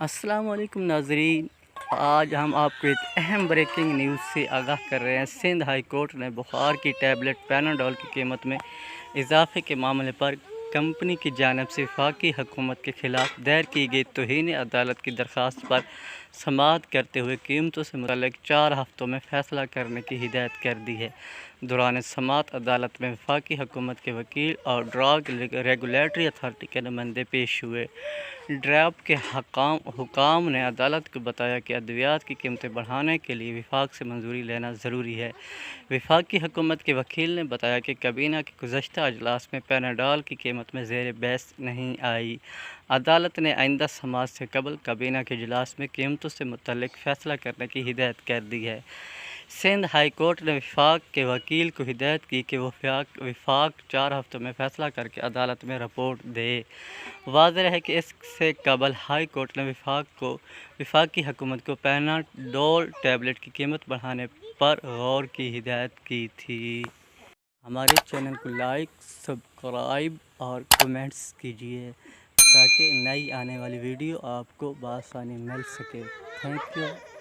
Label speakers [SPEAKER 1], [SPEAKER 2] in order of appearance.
[SPEAKER 1] السلام علیکم ناظرین، آج ہم آپ کو ایک اہم بریکنگ نیوز سے آگاہ کر رہے ہیں۔ سندھ ہائی کورٹ نے بخار کی ٹیبلٹ پیناڈول کی قیمت میں اضافے کے معاملے پر کمپنی کی جانب سے وفاقی حکومت کے خلاف دائر کی گئی توہین عدالت کی درخواست پر سماعت کرتے ہوئے قیمتوں سے متعلق 4 ہفتوں میں فیصلہ کرنے کی ہدایت کر دی ہے۔ دوران سماعت عدالت میں وفاقی حکومت کے وکیل اور ڈرگ ریگولیٹری اتھارٹی کے نمائندے پیش ہوئے۔ ڈراپ کے حکام نے عدالت کو بتایا کہ ادویات کی قیمتیں بڑھانے کے لیے وفاق سے منظوری لینا ضروری ہے۔ وفاقی حکومت کے وکیل نے بتایا کہ کابینہ کے گزشتہ اجلاس میں پیناڈول کی قیمت میں زیر بحث نہیں آئی۔ عدالت نے آئندہ سماعت سے قبل کابینہ کے اجلاس میں قیمتوں سے متعلق فیصلہ کرنے کی ہدایت کر دی ہے۔ سندھ ہائی کورٹ نے وفاق کے وکیل کو ہدایت کی کہ وفاق 4 ہفتوں میں فیصلہ کر کے عدالت میں رپورٹ دے۔ واضح ہے کہ اس سے قبل ہائی کورٹ نے وفاقی حکومت کو پیناڈول ٹیبلٹ کی قیمت بڑھانے پر غور کی ہدایت کی تھی۔ ہمارے چینل کو لائک، سبسکرائب اور کومنٹس کیجیے تاکہ نئی آنے والی ویڈیو آپ کو بآسانی مل سکے۔ Thank you.